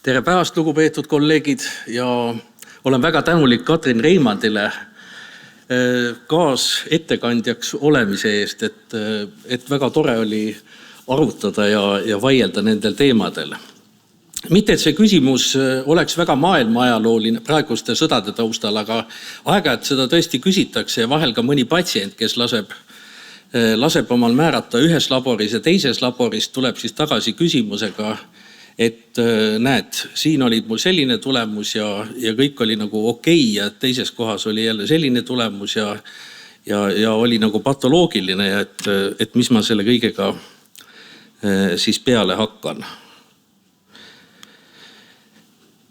Tere päevast, lugupeetud kolleegid, ja olen väga tänulik Katrin Reimandile kaas ettekandjaks olemise eest, et väga tore oli arutada ja vaielda nendel teemadel. Mitte, et see küsimus oleks väga maailma ajalooline praeguste sõdade taustal, aga aeg-ajalt seda tõesti küsitakse ja vahel ka mõni patsient, kes laseb omal määrata ühes laboris ja teises laboris, tuleb siis tagasi küsimusega, et näed, siin oli mul selline tulemus ja kõik oli nagu okei ja teises kohas oli jälle selline tulemus ja oli nagu patoloogiline ja et mis ma selle kõigega siis peale hakkan.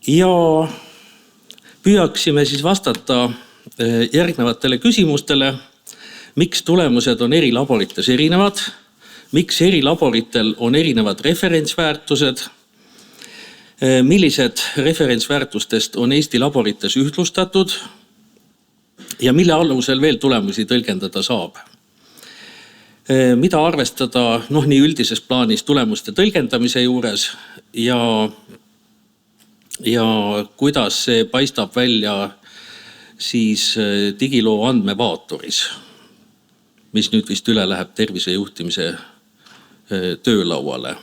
Ja püüaksime siis vastata järgnevatele küsimustele, miks tulemused on eri laborites erinevad, miks eri laboritel on erinevad referentsväärtused, millised referentsväärtustest on Eesti laborites ühtlustatud ja mille alusel veel tulemusi tõlgendada saab. Mida arvestada nii üldises plaanis tulemuste tõlgendamise juures ja kuidas see paistab välja siis digiloo andmevaatoris, mis nüüd vist üle läheb tervisejuhtimise töölauale.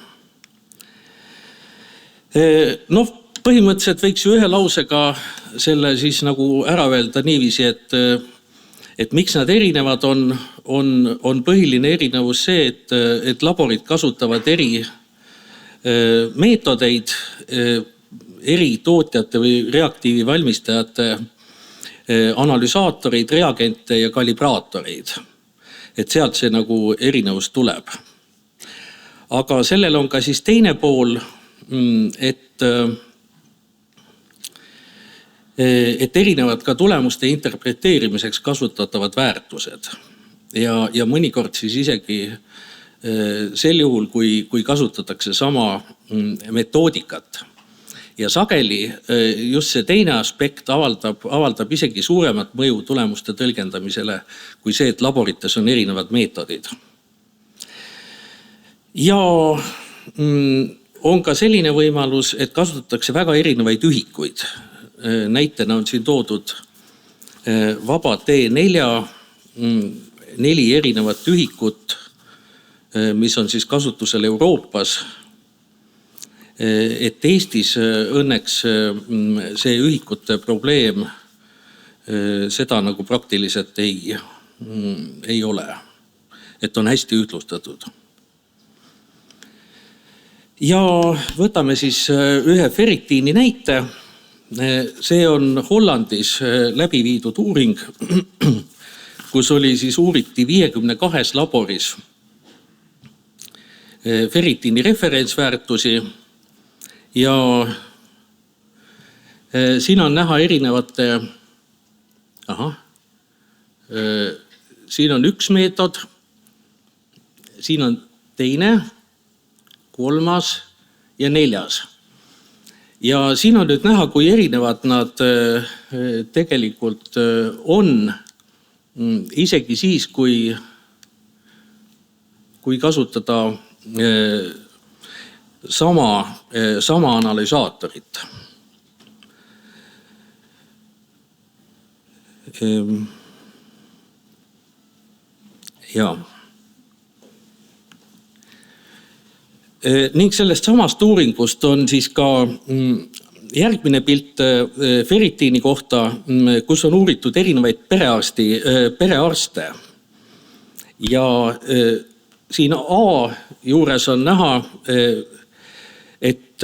Põhimõtteliselt võiks ju ühe lausega selle siis nagu ära öelda niiviisi, et miks nad erinevad on põhiline erinevus see, et laborid kasutavad eri meetodeid, eri tootjate või reaktiivi valmistajate analüsaatoreid, reagente ja kalibraatoreid. Et sealt see nagu erinevus tuleb. Aga sellel on ka siis teine pool, et erinevad ka tulemuste interpreteerimiseks kasutatavad väärtused ja mõnikord siis isegi sel juhul, kui kasutatakse sama metoodikat. Ja sageli just see teine aspekt avaldab isegi suuremat mõju tulemuste tõlgendamisele kui see, et laborites on erinevad meetodid. Ja on ka selline võimalus, et kasutatakse väga erinevaid ühikuid. Näitena on siin toodud vaba T4, 4 erinevat ühikut, mis on siis kasutusel Euroopas. Et Eestis õnneks see ühikute probleem seda nagu praktiliselt ei ole. Et on hästi ühtlustatud. Ja võtame siis ühe ferritiini näite. See on Hollandis läbi viidud uuring, kus oli siis uuriti 52 laboris ferritiini referentsväärtusi ja siin on näha erinevate, siin on üks meetod, siin on teine, 3. ja 4. Ja siin on nüüd näha, kui erinevad nad tegelikult on, isegi siis, kui kasutada sama analüsaatorit. Jaa. Ning sellest samast uuringust on siis ka järgmine pilt ferritiini kohta, kus on uuritud erinevaid perearste. Ja siin A juures on näha, et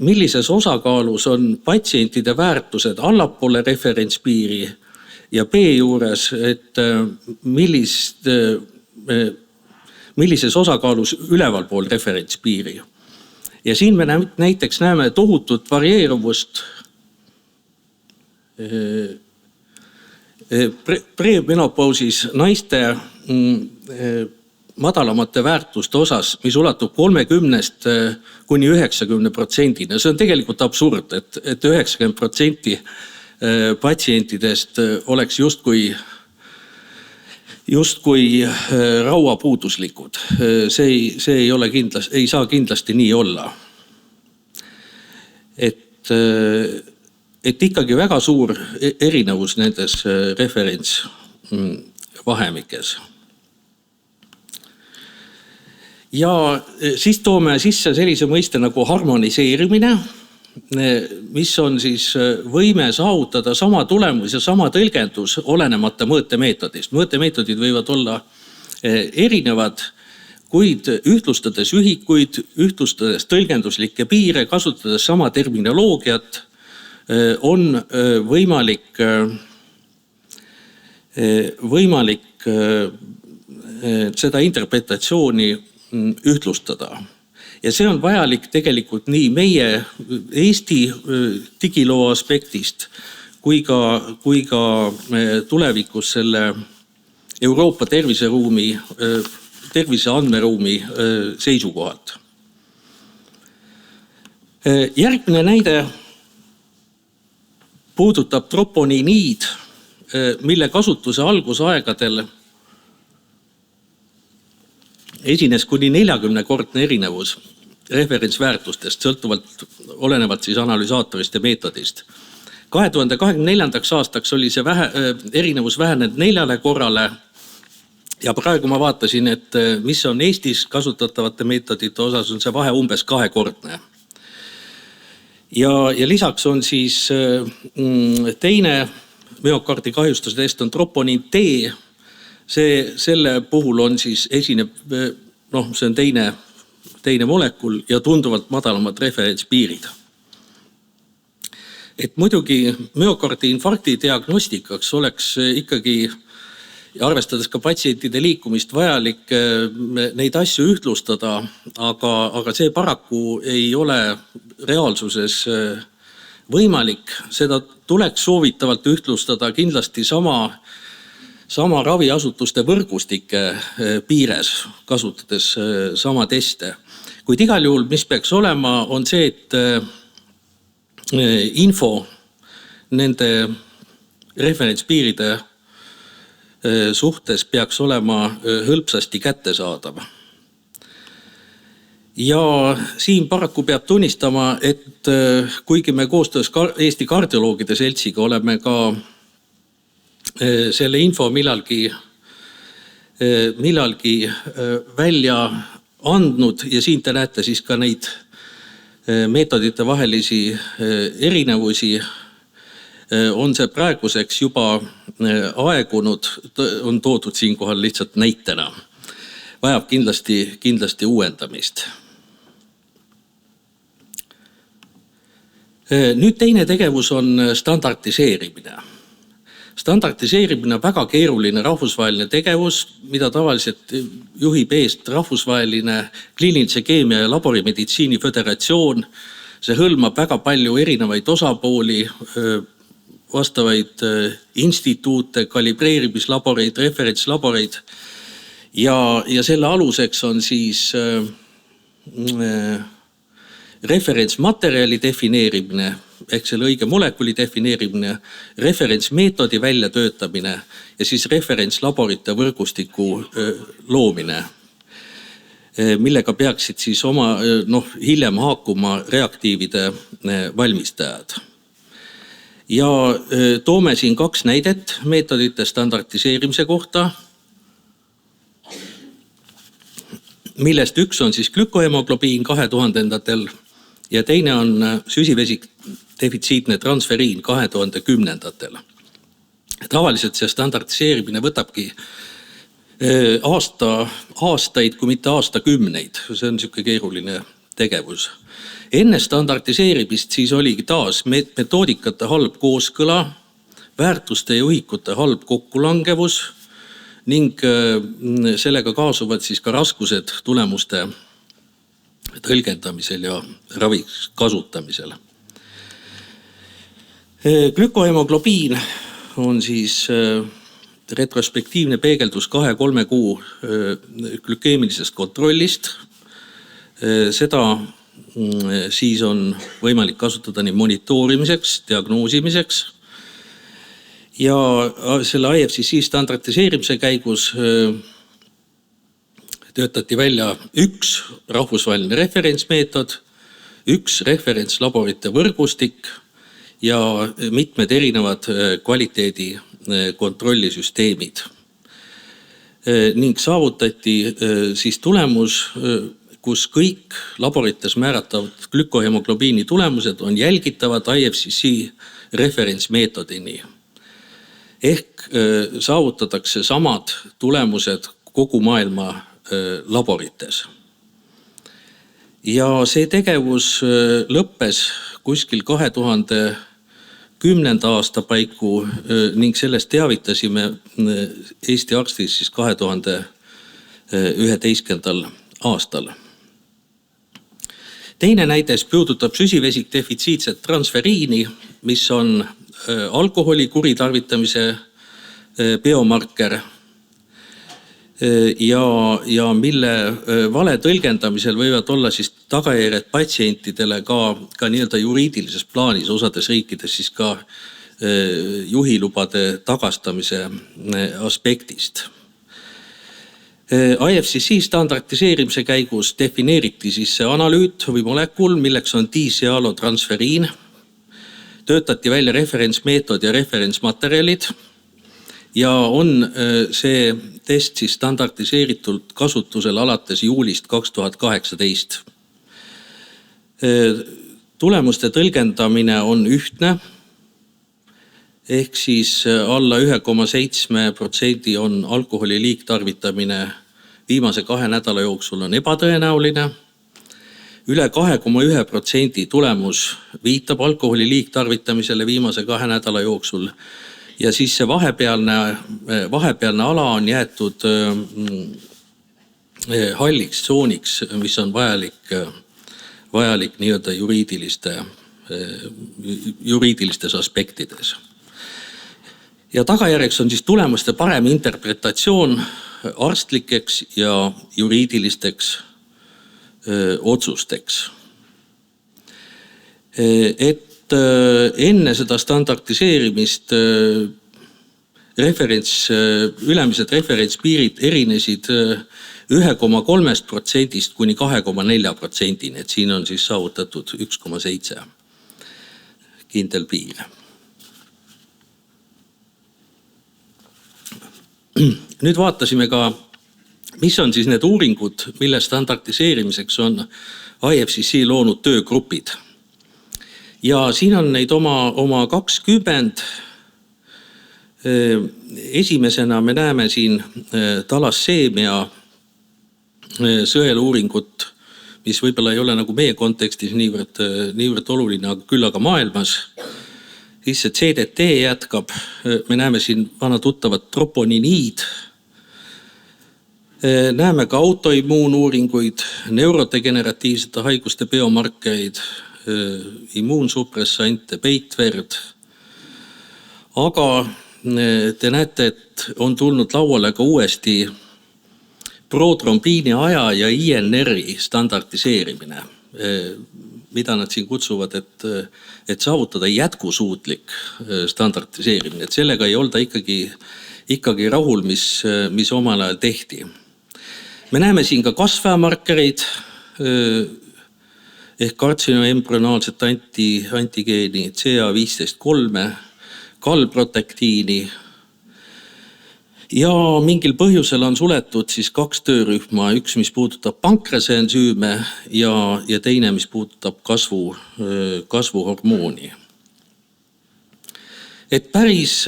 millises osakaalus on patsientide väärtused allapoole referentspiiri ja B juures, et millises osakaalus ülevalpool referentspiiri. Ja siin me näiteks näeme tohutut varieeruvust premenopausis naiste madalamate väärtuste osas, mis ulatub 30% kuni 90%. See on tegelikult absurd, et 90% patsientidest oleks justkui rauapuuduslikud. See ei saa kindlasti nii olla. Et et ikkagi väga suur erinevus nendes referentsvahemikes. Ja siis toome sisse sellise mõiste nagu harmoniseerimine, mis on siis võime saavutada sama tulemus ja sama tõlgendus olenemata mõõtemeetodist. Mõõtemeetodid võivad olla erinevad, kuid ühtlustades ühikuid, ühtlustades tõlgenduslikke piire, kasutades sama terminoloogiat, on võimalik seda interpretatsiooni ühtlustada. Ja see on vajalik tegelikult nii meie Eesti digiloo aspektist kui ka tulevikus selle Euroopa tervise andmeruumi seisukohalt. Järgmine näide puudutab troponiiniid, mille kasutuse algusaegadel esines kuni 40-kordne erinevus referentsväärtustest, olenevalt siis analüsaatorist ja meetodist. 2024. aastaks oli see erinevus vähenenud 4 korrale ja praegu ma vaatasin, et mis on Eestis kasutatavate meetodite osas, on see vahe umbes 2-kordne. Ja lisaks on siis teine müokardi kahjustuse test on troponiin T. Selle puhul on siis see on teine molekul ja tunduvalt madalamad referentspiirid. Et muidugi müokardi infarkti diagnostikaks oleks ikkagi, arvestades ka patsientide liikumist, vajalik neid asju ühtlustada, aga see paraku ei ole reaalsuses võimalik. Seda tuleks soovitavalt ühtlustada kindlasti sama raviasutuste võrgustike piires, kasutades sama teste. Kuid igal juhul, mis peaks olema, on see, et info nende referentspiiride suhtes peaks olema hõlpsasti kättesaadav. Ja siin paraku peab tunnistama, et kuigi me koostöös Eesti kardioloogide seltsiga oleme ka selle info millalgi välja andnud ja siin te näete siis ka neid meetodite vahelisi erinevusi, on see praeguseks juba aegunud, on toodud siinkohal lihtsalt näitena. Vajab kindlasti uuendamist. Nüüd teine tegevus on standardiseerimine. Standardiseerimine on väga keeruline rahvusvaheline tegevus, mida tavaliselt juhib eest rahvusvaheline kliinilise keemia ja laborimeditsiini föderatsioon. See hõlmab väga palju erinevaid osapooli, vastavaid instituute, kalibreerimislaboreid, referentslaboreid ja selle aluseks on siis referentsmaterjali defineerimine ehk selle õige molekuli defineerimine, referentsmeetodi väljatöötamine ja siis referentslaborite võrgustiku loomine, millega peaksid siis hiljem haakuma reaktiivide valmistajad. Ja toome siin 2 näidet meetodite standardiseerimise kohta, millest üks on siis glükohemoglobiin 2000-ndatel ja teine on süsivesikdefitsiitne transferiin 2010-ndatel. Tavaliselt see standardiseerimine võtabki aastaid, kui mitte aastakümneid. See on niisugune keeruline tegevus. Enne standardiseerimist siis oligi taas metoodikate halb kooskõla, väärtuste ja ühikute halb kokkulangevus ning sellega kaasuvad siis ka raskused tulemuste tõlgendamisel ja raviks kasutamisel. Glükohemoglobiin on siis retrospektiivne peegeldus 2-3 kuu glükeemilisest kontrollist. Seda siis on võimalik kasutada nii monitoorimiseks, diagnoosimiseks. Ja selle IFCC standardiseerimise käigus töötati välja üks rahvusvaheline referentsmeetod, üks referentslaborite võrgustik ja mitmed erinevad kvaliteedi kontrollisüsteemid. Ning saavutati siis tulemus, kus kõik laborites määratavad glükohemoglobiini tulemused on jälgitavad IFCC referentsmeetodini. Ehk saavutatakse samad tulemused kogu maailma laborites. Ja see tegevus lõppes kuskil 2010. aasta paiku ning sellest teavitasime Eesti Arstis siis 2011. aastal. Teine näides puudutab süsivesikdefitsiitset transferiini, mis on alkoholi kuritarvitamise biomarker ja mille vale tõlgendamisel võivad olla siis tagajärjed patsientidele ka nii-öelda juriidilises plaanis, osades riikides siis ka juhilubade tagastamise aspektist. IFCC standardiseerimise käigus defineeriti siis see analüüt või molekul, milleks on disealotransferiin. Töötati välja referentsmeetod ja referentsmaterjalid ja on see test siis standardiseeritult kasutusel alates juulist 2018. Tulemuste tõlgendamine on ühtne, ehk siis alla 1,7% on alkoholi liigtarvitamine viimase 2 nädala jooksul on ebatõenäoline. Üle 2,1% tulemus viitab alkoholi liigtarvitamisele viimase 2 nädala jooksul ja siis see vahepealne ala on jäetud halliks tsooniks, mis on vajalik nii-öelda juriidilistes aspektides. Ja tagajärjeks on siis tulemuste parem interpretatsioon arstlikeks ja juriidilisteks otsusteks. Et enne seda standardiseerimist ülemised referentspiirid erinesid 1,3% kuni 2,4%, et siin on siis saavutatud 1,7 kindel piir. Nüüd vaatasime ka, mis on siis need uuringud, mille standardiseerimiseks on IFCC loonud töögrupid. Ja siin on neid oma 20. Esimesena me näeme siin talasseemia sõeluuringut, mis võib-olla ei ole nagu meie kontekstis niivõrd oluline, küll aga maailmas. Siis see CDT jätkab, me näeme siin vana tuttavat troponiniid. Näeme ka autoimmuunuuringuid, neurodegeneratiivsete haiguste biomarkereid, immuunsupressante, peitverd. Aga te näete, et on tulnud lauale ka uuesti protrombiini aja ja INR-i standardiseerimine, mida nad siin kutsuvad, et saavutada jätkusuutlik standardiseerimine. Et sellega ei olda ikkagi rahul, mis omal ajal tehti. Me näeme siin ka kasvajamarkereid ehk kartsinoembrüonaalset antigeeni CA15-3, kalprotektiini. Ja mingil põhjusel on suletud siis 2 töörühma, üks, mis puudutab pankrase ensüüme ja teine, mis puudutab kasvuhormooni. Et päris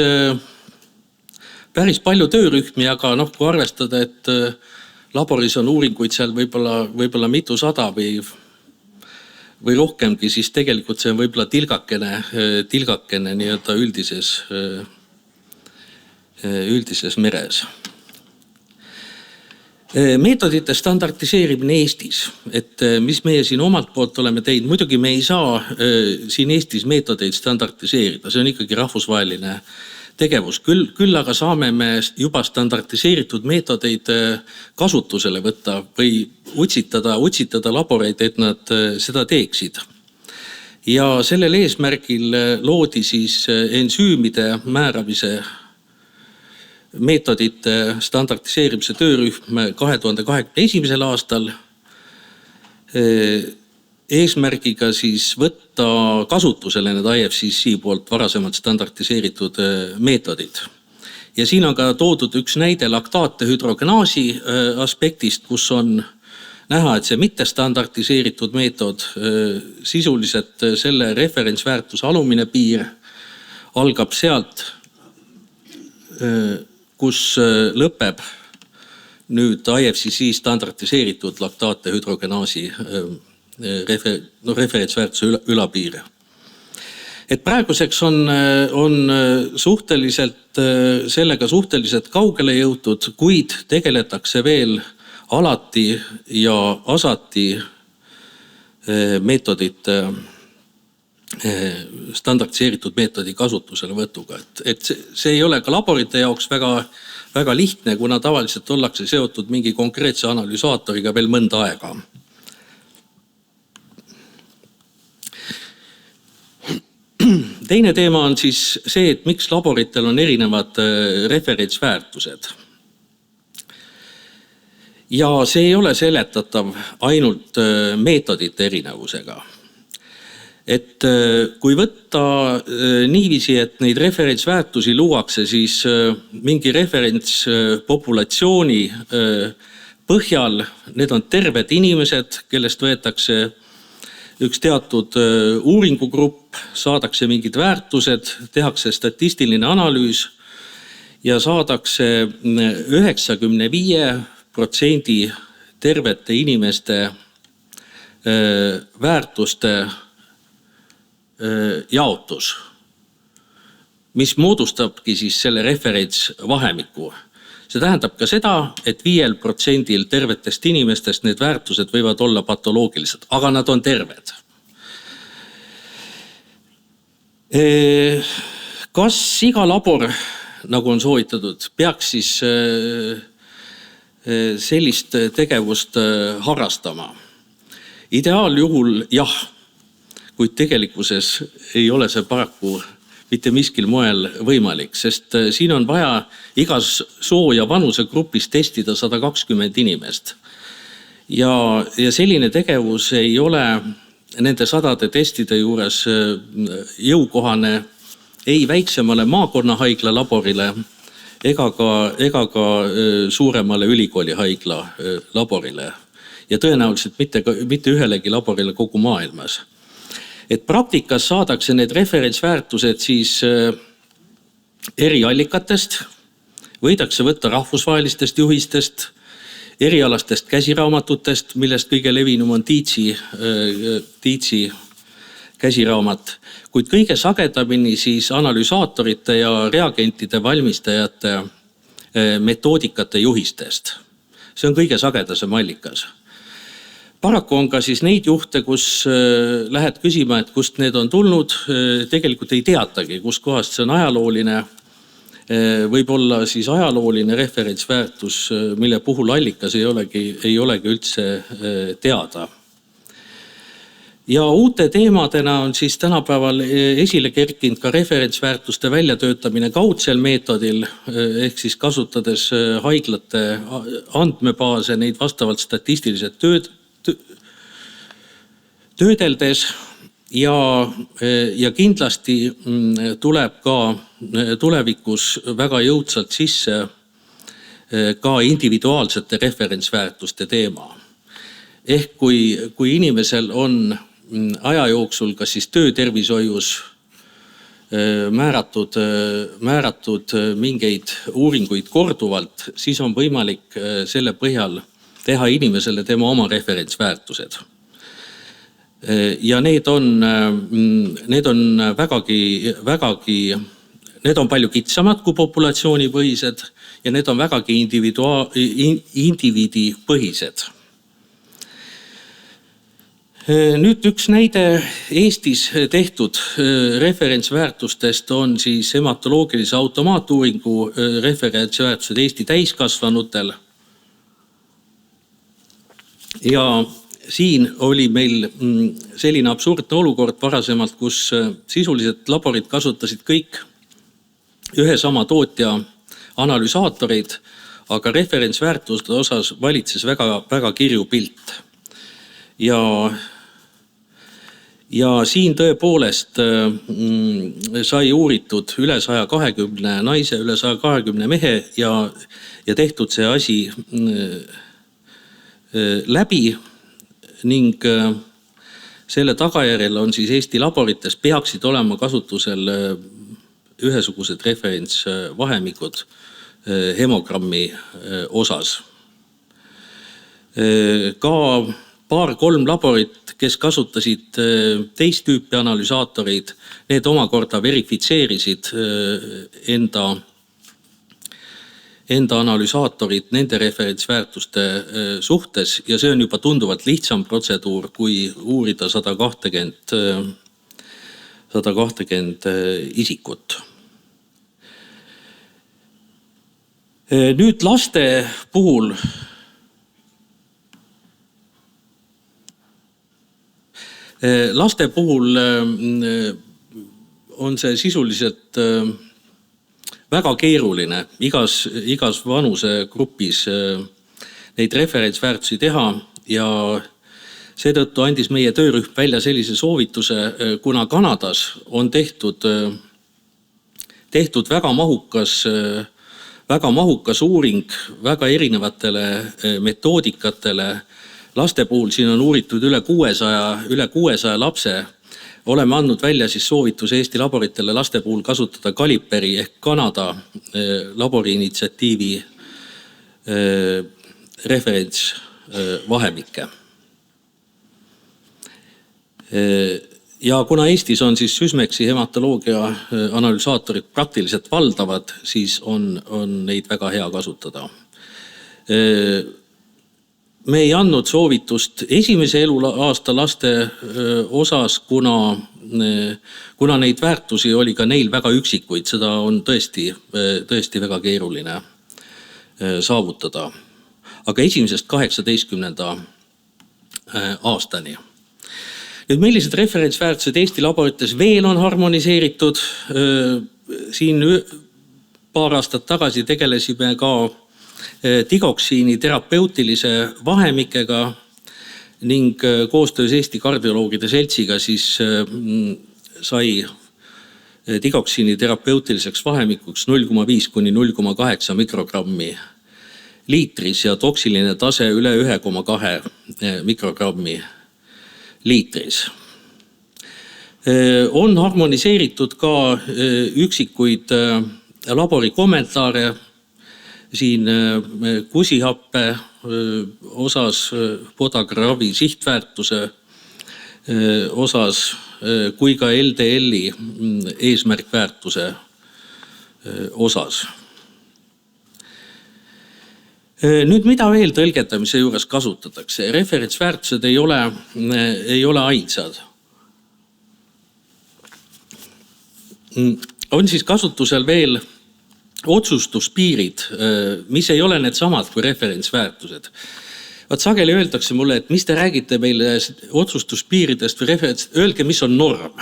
palju töörühmi, aga kui arvestada, et laboris on uuringuid seal võib-olla mitusada või rohkemgi, siis tegelikult see on võib-olla tilgakene nii-öelda üldises meres. Meetodite standardiseerimine Eestis, et mis meie siin omalt poolt oleme teinud, muidugi me ei saa siin Eestis meetodeid standardiseerida, see on ikkagi rahvusvaheline tegevus. Küll aga saame me juba standardiseeritud meetodeid kasutusele võtta või utsitada laboreid, et nad seda teeksid. Ja sellel eesmärgil loodi siis ensüümide määramise meetodite standardiseerimise töörühm 2021. aastal eesmärgiga siis võtta kasutusele need IFCC poolt varasemalt standardiseeritud meetodid. Ja siin on ka toodud üks näide laktaate hüdrogenaasi aspektist, kus on näha, et see mitte standardiseeritud meetod sisuliselt selle referentsväärtuse alumine piir algab sealt, kus lõpeb nüüd IFCC standardiseeritud laktaate hüdrogenaasi referentsväärtuse ülapiir. Et praeguseks on sellega suhteliselt kaugele jõutud, kuid tegeletakse veel alati ja asati meetodite, standardiseeritud meetodi kasutusele võtuga. Et see ei ole ka laborite jaoks väga lihtne, kuna tavaliselt ollakse seotud mingi konkreetse analüsaatoriga veel mõnda aega. Teine teema on siis see, et miks laboritel on erinevad referentsväärtused. Ja see ei ole seletatav ainult meetodite erinevusega. Et kui võtta niiviisi, et neid referentsväärtusi luuakse, siis mingi referentspopulatsiooni põhjal, need on terved inimesed, kellest võetakse üks teatud uuringugrupp, saadakse mingid väärtused, tehakse statistiline analüüs ja saadakse 95% tervete inimeste väärtuste jaotus, mis moodustabki siis selle referentsvahemiku. See tähendab ka seda, et 5% tervetest inimestest need väärtused võivad olla patoloogilised, aga nad on terved. Kas iga labor, nagu on soovitatud, peaks siis sellist tegevust harrastama? Ideaaljuhul jah, kuid tegelikkuses ei ole see paraku mitte miskil moel võimalik, sest siin on vaja igas soo- ja vanusegrupis testida 120 inimest. Ja selline tegevus ei ole nende sadade testide juures jõukohane ei väiksemale maakonnahaigla laborile ega ka suuremale ülikoolihaigla laborile. Ja tõenäoliselt mitte ühelegi laborile kogu maailmas. Et praktikas saadakse need referentsväärtused siis eri allikatest, võidakse võtta rahvusvahelistest juhistest, erialastest käsiraamatutest, millest kõige levinum on Tiitsi käsiraamat, kuid kõige sagedamini siis analüsaatorite ja reagentide valmistajate metoodikate juhistest. See on kõige sagedasem allikas. Paraku on ka siis neid juhte, kus lähed küsima, et kust need on tulnud, tegelikult ei teatagi, kus kohast see on ajalooline, võib-olla siis ajalooline referentsväärtus, mille puhul allikas ei olegi üldse teada. Ja uute teemadena on siis tänapäeval esile kerkinud ka referentsväärtuste väljatöötamine kaudsel meetodil, ehk siis kasutades haiglate andmebaase, neid vastavalt statistiliselt töödeldes ja kindlasti tuleb ka tulevikus väga jõudsalt sisse ka individuaalsete referentsväärtuste teema. Ehk kui inimesel on aja jooksul kas siis töötervishoius määratud mingeid uuringuid korduvalt, siis on võimalik selle põhjal teha inimesele tema oma referentsväärtused. Ja need on palju kitsamad kui populatsioonipõhised ja need on vägagi indiviidipõhised. Nüüd üks näide Eestis tehtud referentsväärtustest on siis hematoloogilise automaatuuringu referentsväärtused Eesti täiskasvanutel. Ja siin oli meil selline absurdne olukord varasemalt, kus sisuliselt laborid kasutasid kõik ühe sama tootja analüsaatoreid, aga referentsväärtuste osas valitses väga kirju pilt. Ja Ja siin tõepoolest sai uuritud üle 120 naise, üle 120 mehe ja tehtud see asi läbi ning selle tagajärjel on siis Eesti laborites peaksid olema kasutusel ühesugused referentsvahemikud hemogrammi osas. Ka 2-3 laborit, kes kasutasid teist tüüpi analüsaatoreid, need omakorda verifitseerisid enda analüsaatorid nende referentsväärtuste suhtes ja see on juba tunduvalt lihtsam protseduur, kui uurida 120 isikut. Nüüd laste puhul on see sisuliselt väga keeruline igas vanusegrupis neid referentsväärtusi teha ja seetõttu andis meie töörühm välja sellise soovituse, kuna Kanadas on tehtud väga mahukas uuring väga erinevatele metoodikatele. Laste puhul siin on uuritud üle 600 lapse. Oleme andnud välja siis soovituse Eesti laboritele laste puhul kasutada Kaliperi ehk Kanada labori initsiatiivi referentsvahemikke. Ja kuna Eestis on siis Sysmexi hematoloogia analüsaatorid praktiliselt valdavad, siis on neid väga hea kasutada. Me ei andnud soovitust esimese eluaasta laste osas, kuna neid väärtusi oli ka neil väga üksikuid, seda on tõesti väga keeruline saavutada. Aga 1-18 aastani. Nüüd millised referentsväärtused Eesti laborites veel on harmoniseeritud? Siin paar aastat tagasi tegelesime ka digoksiini terapeutilise vahemikega ning koostöös Eesti kardioloogide seltsiga siis sai digoksiini terapeutiliseks vahemikuks 0,5–0,8 mikrogrammi liitris ja toksiline tase üle 1,2 mikrogrammi liitris. On harmoniseeritud ka üksikuid labori kommentaare siin kusihappe osas, podagravi sihtväärtuse osas kui ka LDL-i eesmärkväärtuse osas. Nüüd mida veel tõlgendamise juures kasutatakse? Referentsväärtused ei ole ainsad. On siis kasutusel veel otsustuspiirid, mis ei ole need samad kui referentsväärtused. Sageli öeldakse mulle, et mis te räägite meile otsustuspiiridest või referentsist, öelge, mis on norm.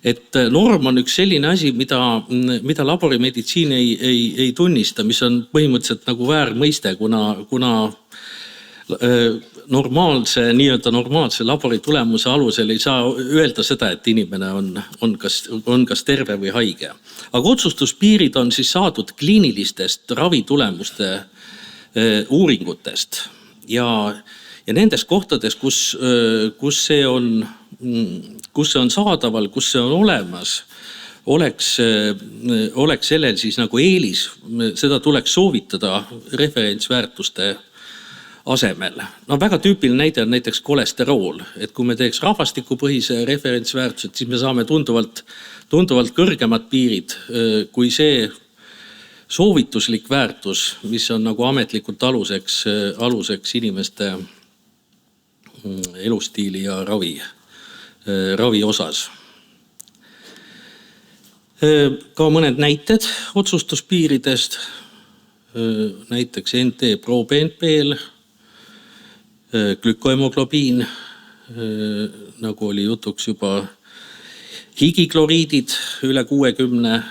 Et norm on üks selline asi, mida laborimeditsiin ei tunnista, mis on põhimõtteliselt nagu väärmõiste, kuna normaalse labori tulemuse alusel ei saa öelda seda, et inimene on kas terve või haige. Aga otsustuspiirid on siis saadud kliinilistest ravitulemuste uuringutest ja nendes kohtades, kus see on saadaval, kus see on olemas, oleks sellel siis nagu eelis, seda tuleks soovitada referentsväärtuste asemel. Väga tüüpiline näide on näiteks kolesterool, et kui me teeks rahvastikupõhise referentsväärtused, siis me saame tunduvalt kõrgemad piirid kui see soovituslik väärtus, mis on nagu ametlikult aluseks inimeste elustiili ja ravi osas. Ka mõned näited otsustuspiiridest, näiteks NT-proBNP-l, glükohemoglobiin, nagu oli jutuks juba, higikloriidid üle 60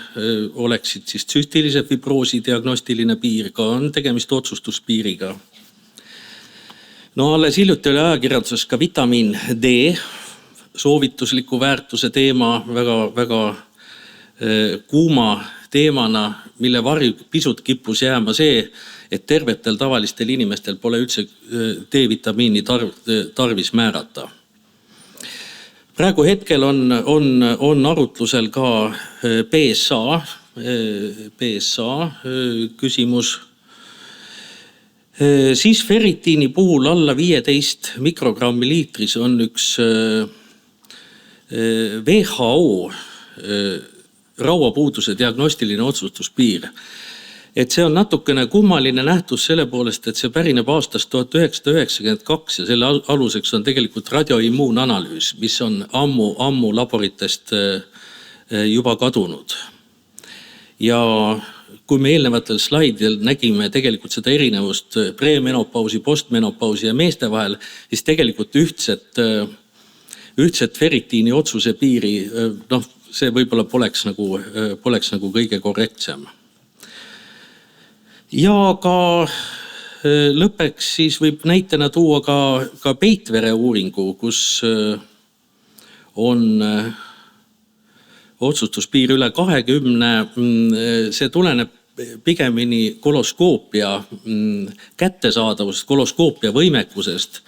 oleksid siis tsüstilise fibroosi diagnostiline piir, ka on tegemist otsustuspiiriga. Alles hiljuti oli ajakirjanduses ka vitamiin D soovitusliku väärtuse teema väga kuuma teemana, mille varju pisut kippus jääma see, et tervetel tavalistel inimestel pole üldse D-vitamiini tarvis määrata. Praegu hetkel on arutlusel ka PSA küsimus. Siis ferritiini puhul alla 15 mikrogrammi liitris on üks WHO rauapuuduse diagnostiline otsustuspiir. Et see on natukene kummaline nähtus selle poolest, et see pärineb aastast 1992 ja selle aluseks on tegelikult radioimmuunanalüüs, mis on ammu laboritest juba kadunud. Ja kui me eelnevatel slaidil nägime tegelikult seda erinevust premenopausi, postmenopausi ja meeste vahel, siis tegelikult ühtset ferritiini otsuse piiri, see võib-olla poleks nagu kõige korrektsem. Ja ka lõppeks siis võib näitena tuua ka peitvere uuringu, kus on otsustuspiir üle 20, see tuleneb pigemini koloskoopia kättesaadavusest, koloskoopia võimekusest,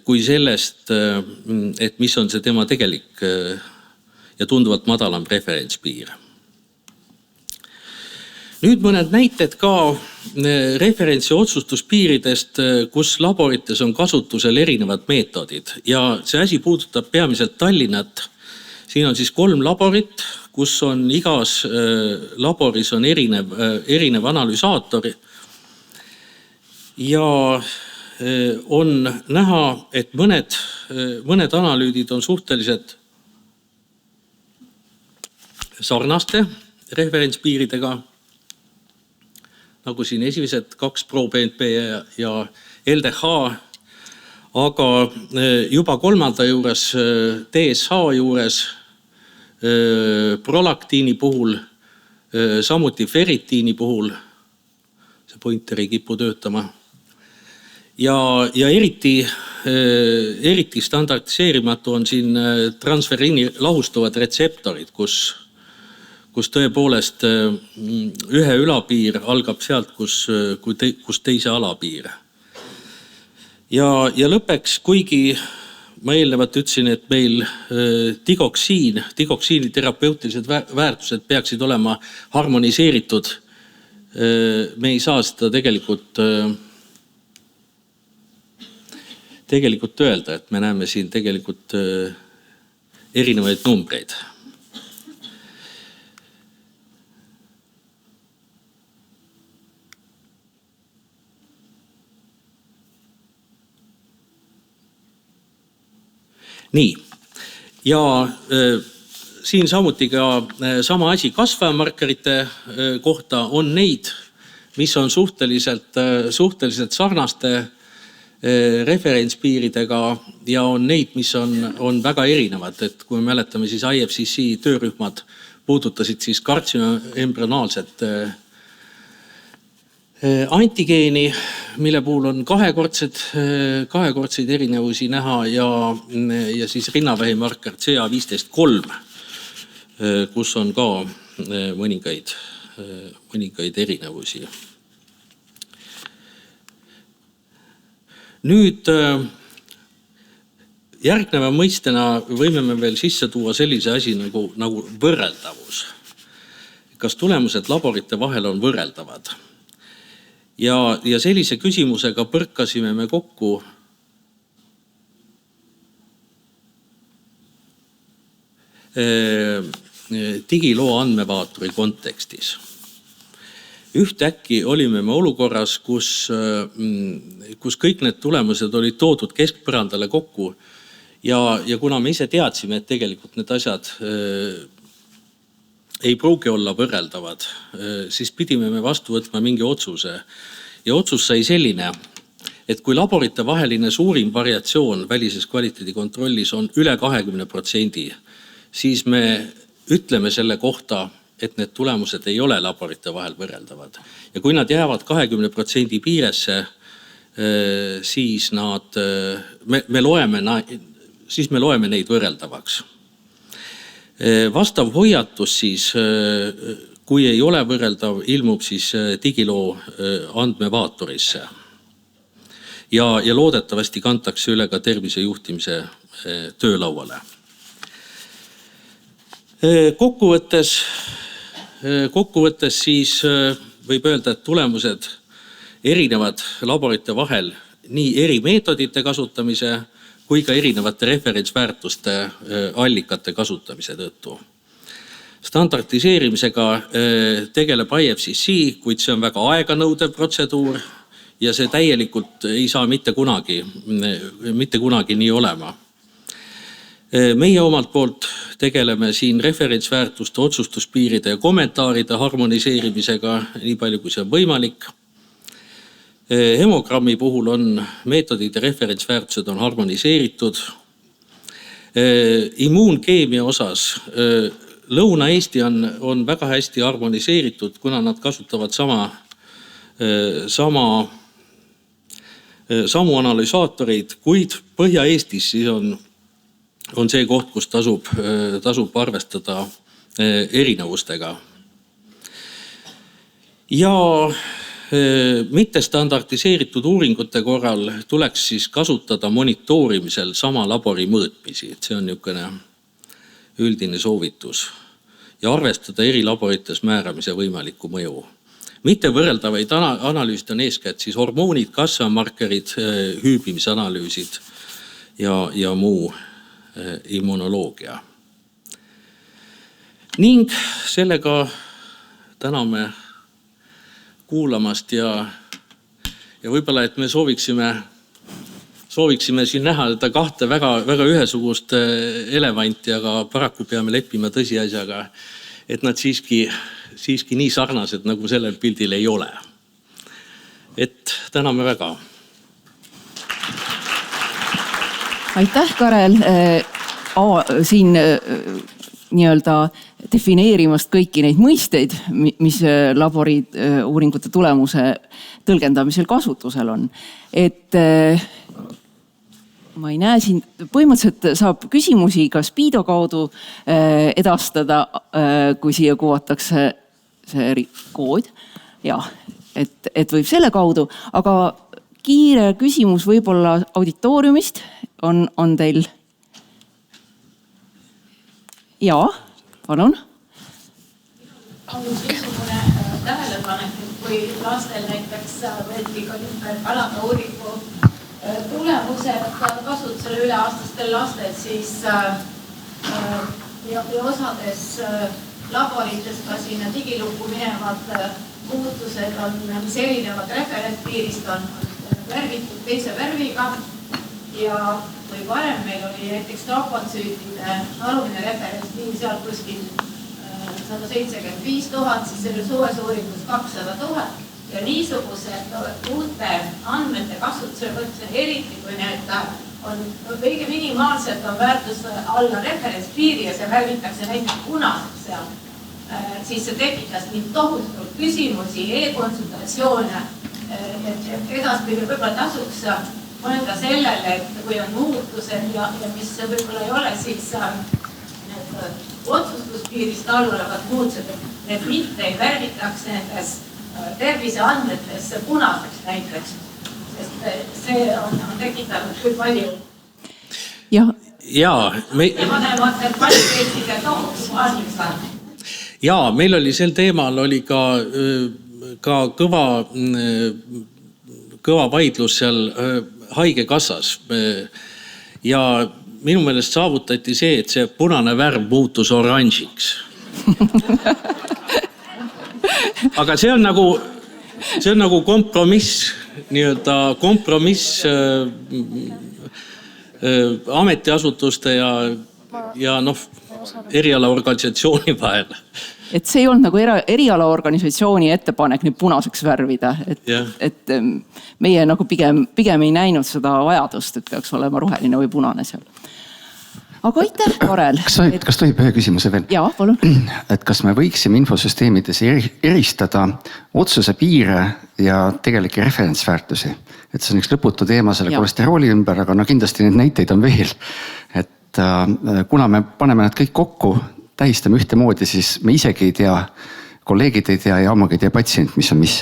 kui sellest, et mis on see tema tegelik ja tunduvalt madalam referentspiir. Nüüd mõned näited ka referentsi otsustuspiiridest, kus laborites on kasutusel erinevad meetodid. Ja see asi puudutab peamiselt Tallinnat. Siin on siis 3 laborit, kus on igas laboris on erinev analüsaator. Ja on näha, et mõned analüüdid on suhteliselt sarnaste referentspiiridega, nagu siin esimesed 2 ProBNP ja LDH, aga juba 3. juures, DSH juures, prolaktiini puhul, samuti ferritiini puhul, see pointer ei kipu töötama, ja eriti standardiseerimatu on siin transferiini lahustuvad retseptorid, kus tõepoolest ühe ülapiir algab sealt, kus teise alapiir. Ja lõppeks, kuigi ma eelnevalt ütlesin, et meil digoksiini terapeutilised väärtused peaksid olema harmoniseeritud, me ei saa seda tegelikult öelda, et me näeme siin tegelikult erinevaid numbreid. Nii, ja siin samuti ka sama asi kasvajamarkerite kohta on neid, mis on suhteliselt sarnaste referentspiiridega ja on neid, mis on väga erinevad. Et kui me mäletame, siis IFCC töörühmad puudutasid siis kartsinoembryonaalset antigeeni, mille puhul on kahekordseid erinevusi näha ja siis rinnavähimarker CA15-3, kus on ka mõningaid erinevusi. Nüüd järgneva mõistena võime me veel sisse tuua sellise asi nagu võrreldavus. Kas tulemused laborite vahel on võrreldavad? Ja sellise küsimusega põrkasime me kokku digiloo andmevaatori kontekstis. Ühtäkki olime me olukorras, kus kõik need tulemused olid toodud keskpõrandale kokku ja kuna me ise teadsime, et tegelikult need asjad ei pruugi olla võrreldavad, siis pidime me vastu võtma mingi otsuse. Ja otsus sai selline, et kui laborite vaheline suurim variatsioon välises kvaliteedikontrollis on üle 20%, siis me ütleme selle kohta, et need tulemused ei ole laborite vahel võrreldavad. Ja kui nad jäävad 20% piiresse, siis me loeme siis me loeme neid võrreldavaks. Vastav hoiatus siis, kui ei ole võrreldav, ilmub siis digiloo andmevaatorisse. Ja loodetavasti kantakse üle ka tervisejuhtimise töölauale. Kokkuvõttes siis võib öelda, et tulemused erinevad laborite vahel nii eri meetodite kasutamise kui ka erinevate referentsväärtuste allikate kasutamise tõttu. Standardiseerimisega tegeleb IFCC, kuid see on väga aeganõudev protseduur ja see täielikult ei saa mitte kunagi nii olema. Meie omalt poolt tegeleme siin referentsväärtuste, otsustuspiiride ja kommentaaride harmoniseerimisega nii palju, kui see on võimalik. Hemogrammi puhul on meetodid ja referentsväärtused on harmoniseeritud. Immuunkeemia osas Lõuna-Eesti on väga hästi harmoniseeritud, kuna nad kasutavad samu analüsaatoreid, kuid Põhja-Eestis siis on see koht, kus tasub arvestada erinevustega. Ja mitte standardiseeritud uuringute korral tuleks siis kasutada monitoorimisel sama labori mõõtmisi. See on niisugune üldine soovitus. Ja arvestada eri laborites määramise võimalikku mõju. Mitte võrreldavaid analüüsid on eeskätt siis hormoonid, kasvamarkerid, hüübimisanalüüsid ja muu immunoloogia. Ning sellega täname kuulamast ja võib-olla, et me sooviksime siin näha seda kahte väga ühesugust elevanti, aga paraku peame leppima tõsiasjaga, et nad siiski nii sarnased, nagu sellel pildil ei ole. Et täname väga. Aitäh, Karel, siin nii-öelda defineerimast kõiki neid mõisteid, mis labori uuringute tulemuse tõlgendamisel kasutusel on. Et ma ei näe siin, põhimõtteliselt saab küsimusi ka Spiido kaudu edastada, kui siia kuvatakse see kood. Ja, et võib selle kaudu, aga kiire küsimus võib-olla auditooriumist on teil. Jaa, palun. On niisugune tähelepanek, kui lastel näiteks võeti kalade uuringu tulemused kasutusele üleaastastel lastel, siis ja osades laborites ka sinna digilukku minevad muutused on, mis erinevad referentspiirist on värvitud teise värviga ja või varem meil oli näiteks trombontsüütide alumine referentspiir seal kuskil 175 000, siis selles uues uuringus 200 000 ja niisugused uute andmete kasutusele võtmisel, eriti kui need on kõige minimaalselt on väärtus alla referentspiiri ja see värvitakse näiteks punaseks seal, siis see tekitas nii tohutult küsimusi, e-konsultatsioone, et edaspidi võib-olla tasuks mõelda sellele, et kui on muutused ja mis võib-olla ei ole, siis need otsustuspiirist all olevad muutused, need mitte ei värvitaks nendes terviseandmetes punaseks näiteks, sest see on tekitanud küll palju. Vanemate kvaliteetide tohutu valmisva. Jaa, meil oli sel teemal oli ka kõva vaidlus seal haigekassas ja minu meelest saavutati see, et see punane värv muutus oranžiks. Aga see on nagu kompromiss, nii-öelda kompromiss ametiasutuste ja erialaorganisatsiooni vahel. Et see ei olnud nagu erialaorganisatsiooni ettepanek nüüd punaseks värvida, et meie nagu pigem ei näinud seda vajadust, et peaks olema roheline või punane seal. aga aitäh, Karel. Kas tohib ühe küsimuse veel? Jaa, palun. Et kas me võiksime infosüsteemides eristada otsuse piire ja tegelikke referentsväärtusi? Et see on üks lõputu teema selle kolesterooli ümber, aga no kindlasti neid näiteid on veel. Et kuna me paneme nad kõik kokku, tähistame ühtemoodi, siis me isegi ei tea, kolleegid ei tea ja ammugi ei tea patsient, mis on mis.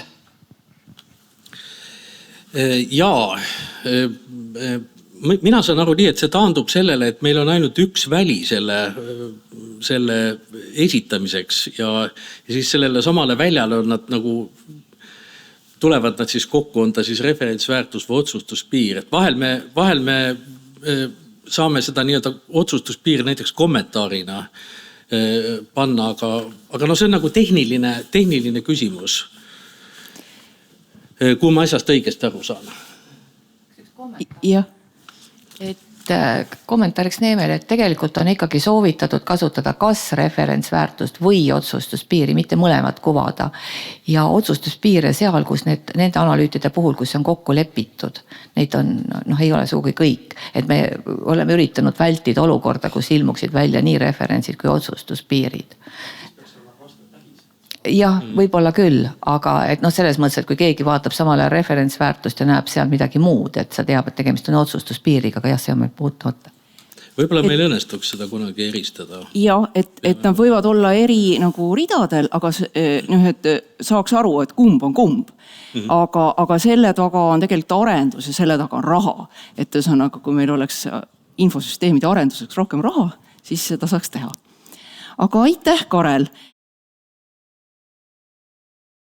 Jaa, mina saan aru nii, et see taandub sellele, et meil on ainult üks väli selle esitamiseks ja siis sellele samale väljale on nad nagu, tulevad nad siis kokku, on ta siis referentsväärtus või otsustuspiir. Et vahel me saame seda nii-öelda otsustuspiir näiteks kommentaarina panna, aga no see on nagu tehniline küsimus. Kui ma asjast õigesti aru saan. Jah. Et kommentaariks Neemele, et tegelikult on ikkagi soovitatud kasutada kas referentsväärtust või otsustuspiiri, mitte mõlemat kuvada. Ja otsustuspiire seal, kus nende analüütide puhul, kus on kokku lepitud, neid on, ei ole sugugi kõik. Et me oleme üritanud vältida olukorda, kus ilmuksid välja nii referentsid kui otsustuspiirid. Jah, võib-olla küll, aga et selles mõttes, et kui keegi vaatab samale referentsväärtust ja näeb seal midagi muud, et sa teab, et tegemist on otsustuspiiriga, aga jah, see on meil puutumata. Võib-olla meil õnnestuks seda kunagi eristada. Ja, et nad võivad olla eri nagu ridadel, aga et saaks aru, et kumb on kumb. Aga selle taga on tegelikult arendus ja selle taga on raha. Et kui meil oleks infosüsteemide arenduseks rohkem raha, siis seda saaks teha. Aga aitäh, Karel!